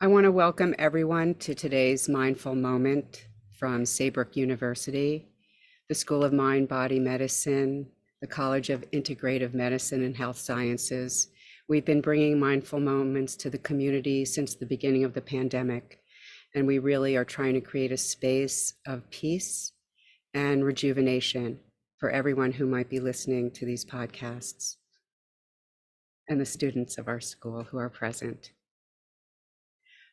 want to welcome everyone to today's mindful moment from Saybrook University, the School of Mind Body Medicine, the College of Integrative Medicine and Health Sciences. We've been bringing mindful moments to the community since the beginning of the pandemic, and we really are trying to create a space of peace and rejuvenation for everyone who might be listening to these podcasts and the students of our school who are present.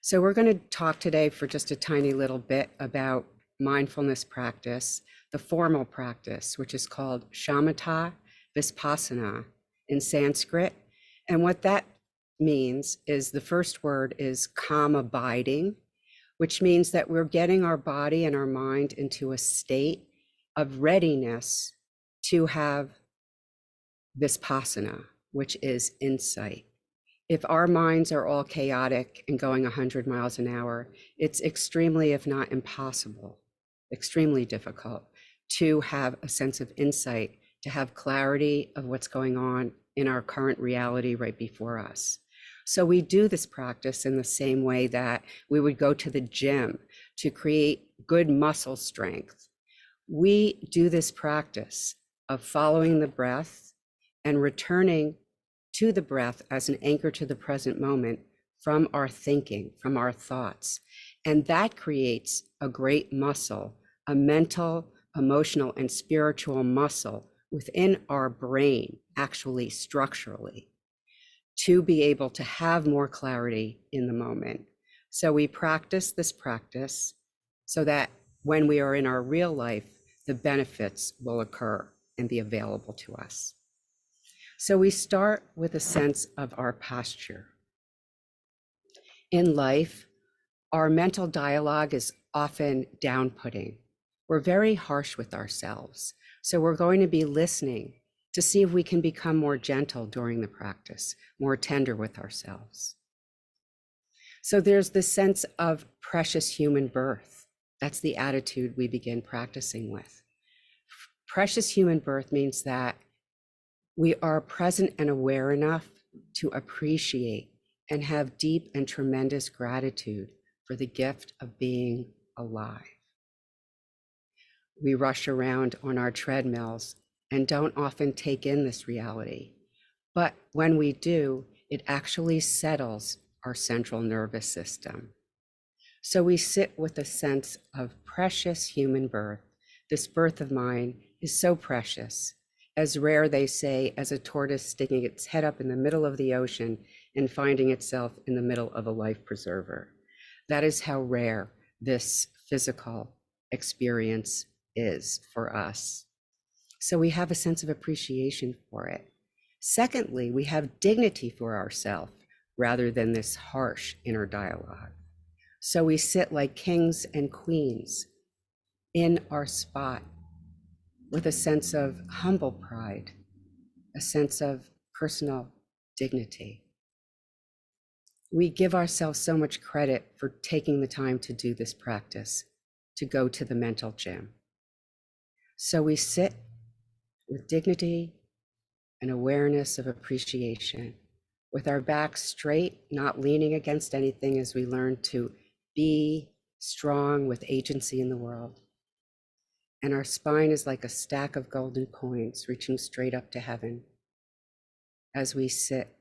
So we're going to talk today for just a tiny little bit about mindfulness practice, the formal practice, which is called Shamatha Vispashyana in Sanskrit. And what that means is the first word is calm abiding, which means that we're getting our body and our mind into a state of readiness to have Vispashyana, which is insight. If our minds are all chaotic and going 100 miles an hour, it's extremely, if not impossible, extremely difficult to have a sense of insight, to have clarity of what's going on in our current reality right before us. So we do this practice in the same way that we would go to the gym to create good muscle strength. We do this practice of following the breath and returning to the breath as an anchor to the present moment from our thinking, from our thoughts. And that creates a great muscle, a mental, emotional, and spiritual muscle within our brain, actually structurally, to be able to have more clarity in the moment. So we practice this practice so that when we are in our real life, the benefits will occur and be available to us. So we start with a sense of our posture. In life, our mental dialogue is often down-putting. We're very harsh with ourselves. So we're going to be listening to see if we can become more gentle during the practice, more tender with ourselves. So there's this sense of precious human birth. That's the attitude we begin practicing with. Precious human birth means that we are present and aware enough to appreciate and have deep and tremendous gratitude for the gift of being alive. We rush around on our treadmills and don't often take in this reality. But when we do, it actually settles our central nervous system. So we sit with a sense of precious human birth. This birth of mine is so precious, as rare, they say, as a tortoise sticking its head up in the middle of the ocean and finding itself in the middle of a life preserver. That is how rare this physical experience is for us. So we have a sense of appreciation for it. Secondly, we have dignity for ourselves rather than this harsh inner dialogue. So we sit like kings and queens in our spot with a sense of humble pride, a sense of personal dignity. We give ourselves so much credit for taking the time to do this practice, to go to the mental gym. So we sit with dignity and awareness of appreciation, with our backs straight, not leaning against anything, as we learn to be strong with agency in the world. And our spine is like a stack of golden coins reaching straight up to heaven as we sit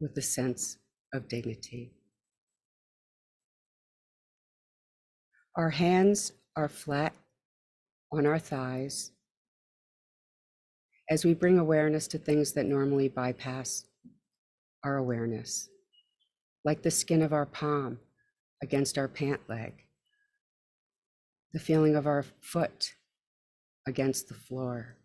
with the sense of dignity. Our hands are flat on our thighs as we bring awareness to things that normally bypass our awareness, like the skin of our palm against our pant leg, the feeling of our foot against the floor.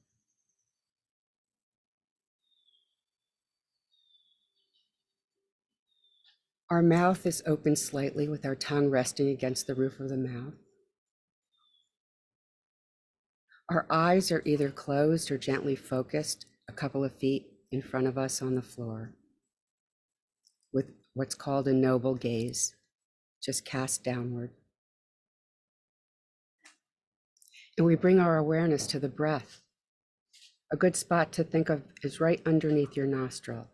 Our mouth is open slightly with our tongue resting against the roof of the mouth. Our eyes are either closed or gently focused a couple of feet in front of us on the floor with what's called a noble gaze, just cast downward. And we bring our awareness to the breath. A good spot to think of is right underneath your nostril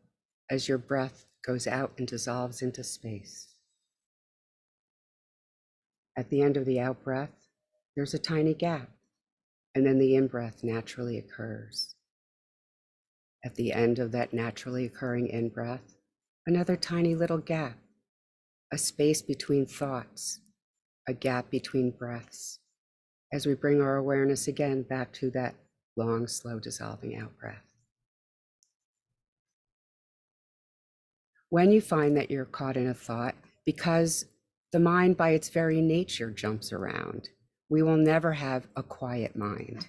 as your breath goes out and dissolves into space. At the end of the out breath, there's a tiny gap, and then the in breath naturally occurs. At the end of that naturally occurring in breath, another tiny little gap, a space between thoughts, a gap between breaths, as we bring our awareness again back to that long, slow dissolving out breath. When you find that you're caught in a thought, because the mind by its very nature jumps around, we will never have a quiet mind.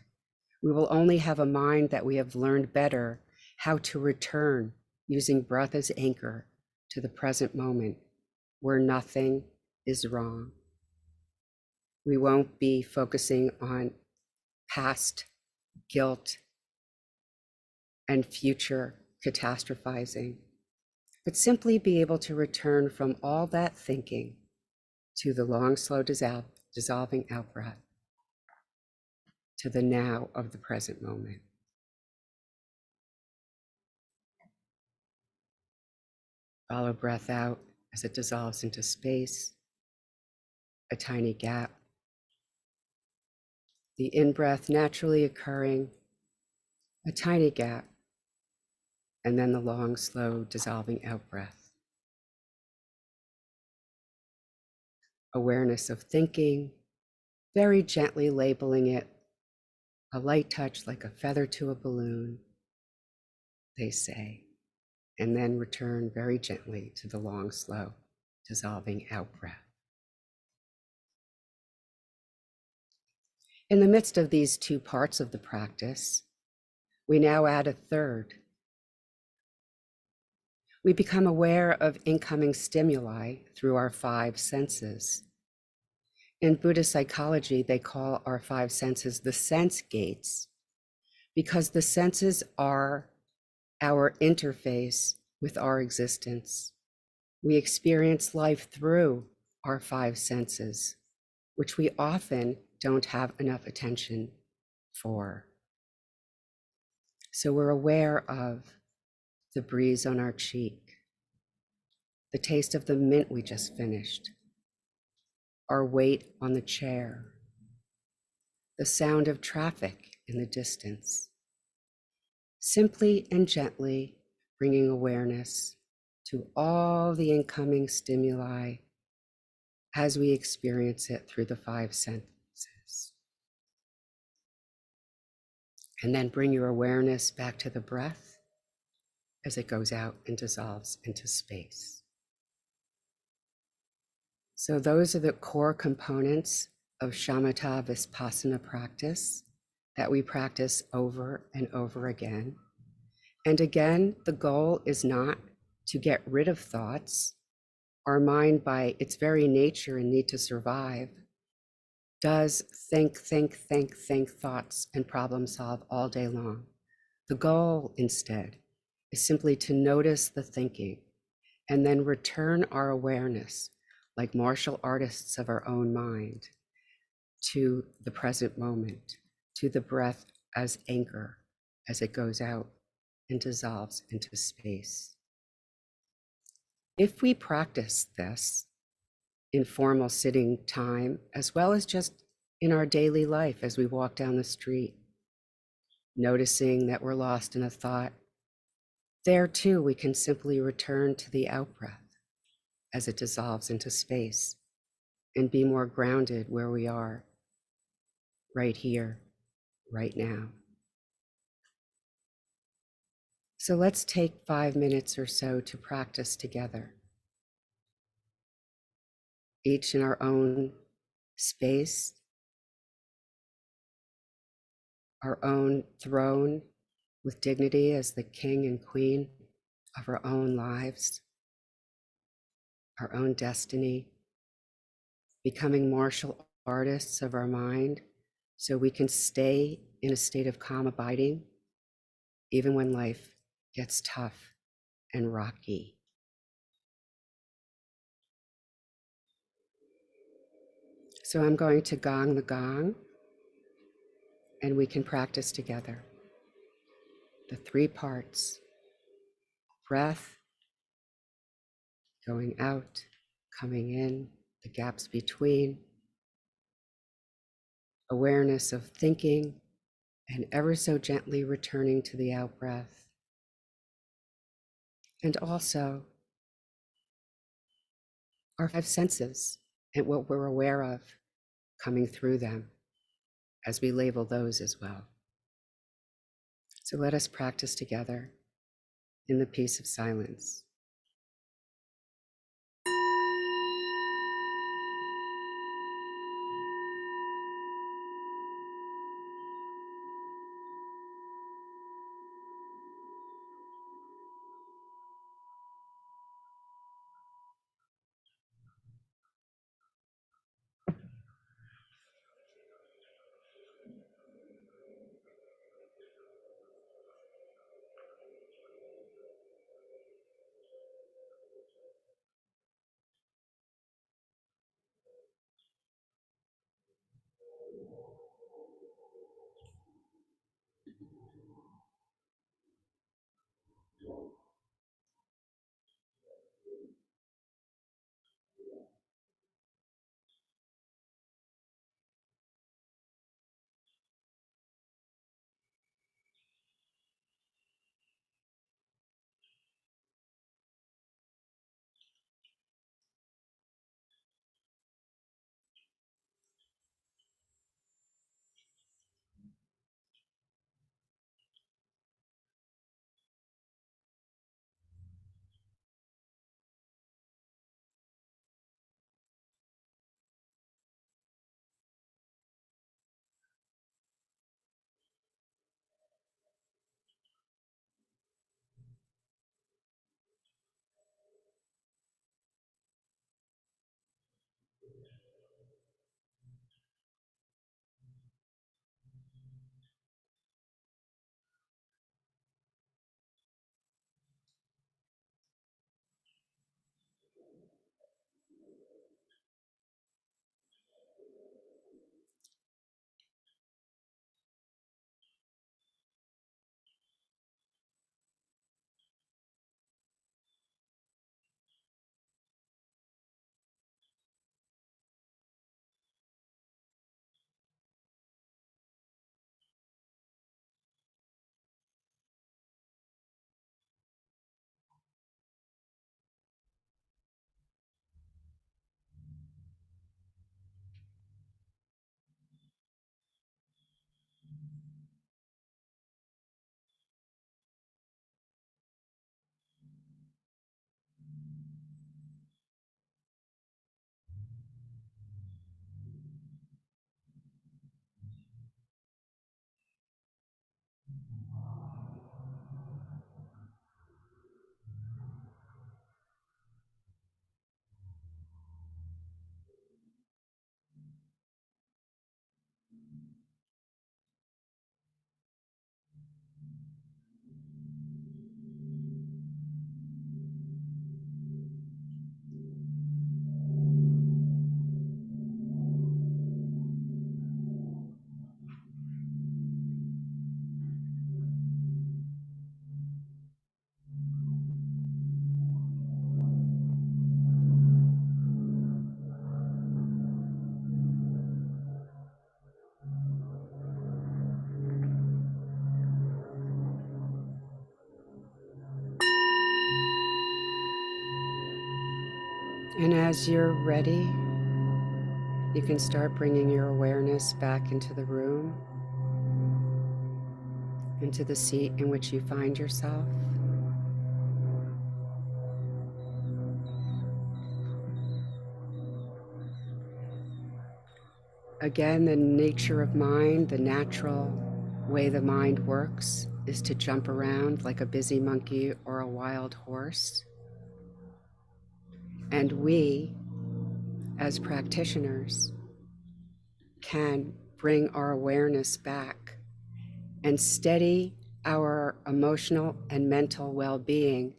We will only have a mind that we have learned better how to return using breath as anchor to the present moment where nothing is wrong. We won't be focusing on past guilt and future catastrophizing, but simply be able to return from all that thinking to the long, slow dissolving out breath, to the now of the present moment. Follow breath out as it dissolves into space, a tiny gap. The in-breath naturally occurring, a tiny gap, and then the long, slow dissolving out breath. Awareness of thinking, very gently labeling it, a light touch like a feather to a balloon, they say, and then return very gently to the long, slow dissolving out breath. In the midst of these two parts of the practice, we now add a third. We become aware of incoming stimuli through our five senses. In Buddhist psychology, they call our five senses the sense gates, because the senses are our interface with our existence. We experience life through our five senses, which we often don't have enough attention for. So we're aware of the breeze on our cheek, the taste of the mint we just finished, our weight on the chair, the sound of traffic in the distance. Simply and gently bringing awareness to all the incoming stimuli as we experience it through the five senses. And then bring your awareness back to the breath as it goes out and dissolves into space. So those are the core components of Shamatha Vispashyana practice that we practice over and over again. And again, the goal is not to get rid of thoughts. Our mind, by its very nature and need to survive, does think thoughts and problem solve all day long. The goal instead is simply to notice the thinking and then return our awareness, like martial artists of our own mind, to the present moment, to the breath as anchor as it goes out and dissolves into space. If we practice this in formal sitting time, as well as just in our daily life as we walk down the street, noticing that we're lost in a thought, there too we can simply return to the out-breath as it dissolves into space and be more grounded where we are, right here, right now. So let's take 5 minutes or so to practice together, each in our own space, our own throne with dignity as the king and queen of our own lives, our own destiny, becoming martial artists of our mind so we can stay in a state of calm abiding even when life gets tough and rocky. So I'm going to gong the gong and we can practice together. The 3 parts: breath, going out, coming in, the gaps between, awareness of thinking, and ever so gently returning to the out breath. And also our five senses and what we're aware of coming through them as we label those as well. So let us practice together in the peace of silence. And as you're ready, you can start bringing your awareness back into the room, into the seat in which you find yourself. Again, the nature of mind, the natural way the mind works, is to jump around like a busy monkey or a wild horse. And we, as practitioners, can bring our awareness back and steady our emotional and mental well-being,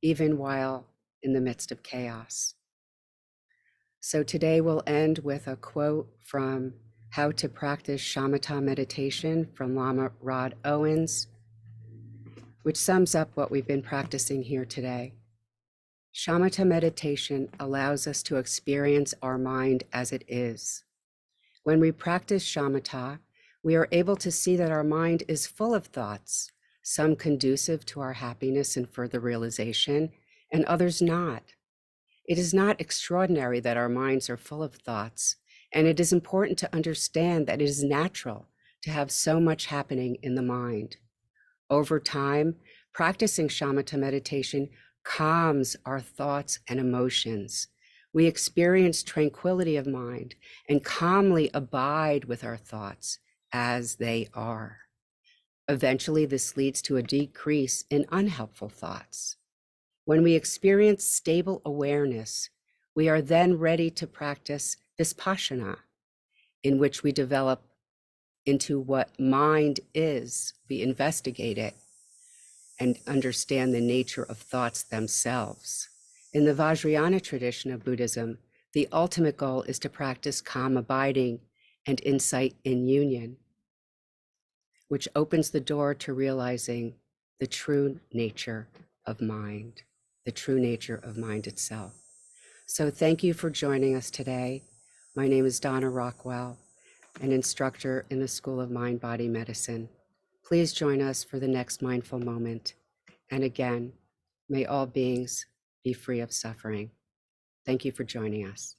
even while in the midst of chaos. So today we'll end with a quote from How to Practice Shamatha Meditation from Lama Rod Owens, which sums up what we've been practicing here today. Shamatha meditation allows us to experience our mind as it is, When we practice shamatha, we are able to see that our mind is full of thoughts, some conducive to our happiness and further realization, and others not. It is not extraordinary that our minds are full of thoughts, and it is important to understand that it is natural to have so much happening in the mind. Over time, practicing shamatha meditation calms our thoughts and emotions. We experience tranquility of mind and calmly abide with our thoughts as they are. Eventually, this leads to a decrease in unhelpful thoughts. When we experience stable awareness, we are then ready to practice Vispashyana, in which we develop into what mind is. We investigate it and understand the nature of thoughts themselves. In the Vajrayana tradition of Buddhism, the ultimate goal is to practice calm abiding and insight in union, which opens the door to realizing the true nature of mind, the true nature of mind itself. So thank you for joining us today. My name is Donna Rockwell, an instructor in the School of Mind-Body Medicine. Please join us for the next mindful moment. And again, may all beings be free of suffering. Thank you for joining us.